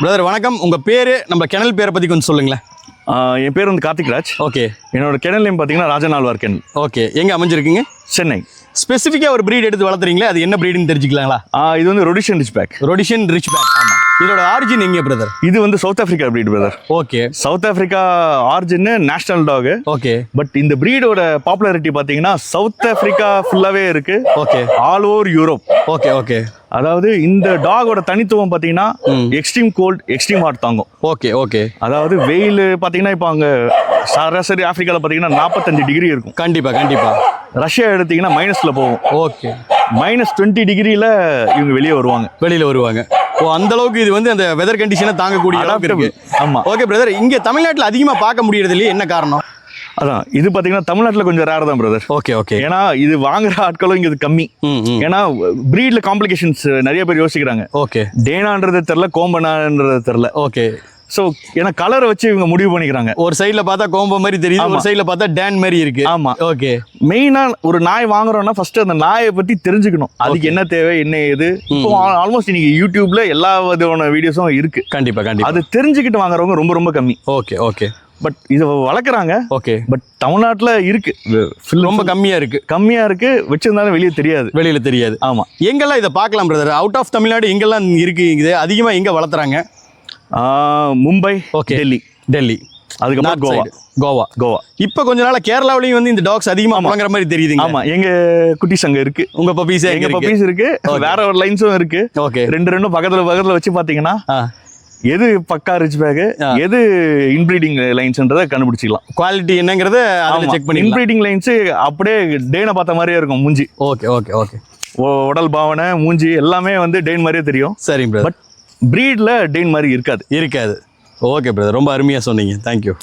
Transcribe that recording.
Brother வணக்கம். உங்கள் பேர் நம்ம கிணல் பேரை பற்றி கொஞ்சம் சொல்லுங்களேன். என் பேர் வந்து கார்த்திக் ராஜ். ஓகே. என்னோட கிணல் நேம் பார்த்தீங்கன்னா ராஜநால்வார் கிணல். ஓகே. எங்கே அமைஞ்சிருக்குங்க? சென்னை. ஸ்பெசிஃபிக்காக ஒரு ப்ரீட் எடுத்து வளர்த்துறீங்களா? அது என்ன ப்ரீடுன்னு தெரிஞ்சுக்கலாங்களா? இது வந்து ரொடிஷன் ரிச்பேக். ரொடிஷன் ரிச்பேக். ஆமாம். இதோட ஆரிஜின் எங்கே பிரதர்? இது வந்து South Africa breed brother. Okay. South Africa origin national dog. Okay. But இந்த ப்ரீடோட பாப்புலாரிட்டி பார்த்தீங்கன்னா சவுத் ஆஃப்ரிக்கா ஃபுல்லாகவே இருக்கு. Okay. All over Europe. Okay. Okay. அதாவது இந்த டாகோட தனித்துவம் பார்த்தீங்கன்னா எக்ஸ்ட்ரீம் கோல்ட் எக்ஸ்ட்ரீம் ஹாட் தாங்கும். ஓகே. ஓகே. அதாவது வெயில் பார்த்தீங்கன்னா இப்போ அங்கே சராசரி ஆஃப்ரிக்காவில் பார்த்தீங்கன்னா 45 டிகிரி இருக்கும். கண்டிப்பாக. ரஷ்யா எடுத்தீங்கன்னா மைனஸ்ல போகும். ஓகே. -20 டிகிரியில இவங்க வெளியில் வருவாங்க. ஓ, அந்த அளவுக்கு இது வந்து அந்த வெதர் கண்டிஷனை தாங்கக்கூடிய அளவுக்கு இருக்கு. ஆமா. ஓகே பிரதர், இங்க தமிழ்நாட்டில் அதிகமாக பார்க்க முடியறது இல்லையே, என்ன காரணம்? அதான் இது பாத்தீங்கன்னா தமிழ்நாட்டில் கொஞ்சம் ரேர் தான் பிரதர். ஓகே. ஓகே. ஏன்னா இது வாங்குற ஆட்களும் இங்க கம்மி. ஏன்னா பிரீட்ல காம்ப்ளிகேஷன்ஸ் நிறைய பேர் யோசிக்கிறாங்க. ஓகே. டேனான்றது தெரியல, கோம்பனான்றது தெரியல. ஓகே. ஸோ ஏன்னா கலரை வச்சு இவங்க முடிவு பண்ணிக்கிறாங்க. ஒரு சைடில் பார்த்தா கோம்போ மாதிரி தெரியுது, ஒரு சைடில் பார்த்தா டேன் மாதிரி இருக்கு. ஆமா. ஓகே. மெயினா ஒரு நாய் வாங்குறோம்னா ஃபர்ஸ்ட் அந்த நாயை பத்தி தெரிஞ்சுக்கணும். அதுக்கு என்ன தேவை, என்ன ஏது. இப்போ ஆல்மோஸ்ட் இன்னைக்கு யூடியூப்ல எல்லா விதமான வீடியோஸும் இருக்கு. கண்டிப்பா. அது தெரிஞ்சுக்கிட்டு வாங்குறவங்க ரொம்ப ரொம்ப கம்மி. ஓகே. ஓகே. பட் இதை வளர்க்குறாங்க. ஓகே. பட் தமிழ்நாட்டில் இருக்கு, ரொம்ப கம்மியா இருக்கு. வச்சிருந்தாலும் வெளியில தெரியாது. ஆமா. எங்கெல்லாம் இதை பார்க்கலாம் பிரதர்? அவுட் ஆஃப் தமிழ்நாடு எங்கெல்லாம் இருக்கு இது அதிகமா எங்க வளர்த்துறாங்க? மும்பை, டெல்லி, அதுக்கப்புறம் கோவா. இப்ப கொஞ்ச நாள் கேரளாவிலையும் வந்து இந்த டாக்ஸ் அதிகமா முழங்குற மாதிரி தெரியுது. ஆமா, எங்க குட்டிஸ் அங்க இருக்கு. உங்க பப்பீஸ் இருக்கு. வேற ஒரு லைன்ஸும் இருக்கு. ஓகே. ரெண்டும் பக்கத்துல வச்சு பாத்தீங்கன்னா எது பக்கா ரிச் பேக், எது இன்பிரீடிங் லைன்ஸ்ன்றதை கண்டுபிடிச்சிக்கலாம். குவாலிட்டி என்னங்கறத அதுல செக் பண்ணி. இன்பிரீடிங் லைன்ஸ் அப்படியே டேனை பார்த்த மாதிரியே இருக்கும் மூஞ்சி. ஓகே. உடல் பாவனை, மூஞ்சி எல்லாமே வந்து டேன் மாதிரியே தெரியும். சரி பிரதர். பட் பிரீட்ல டேன் மாதிரி இருக்காது. ஓகே பிரதர், ரொம்ப அருமையா சொன்னீங்க. தேங்க்யூ.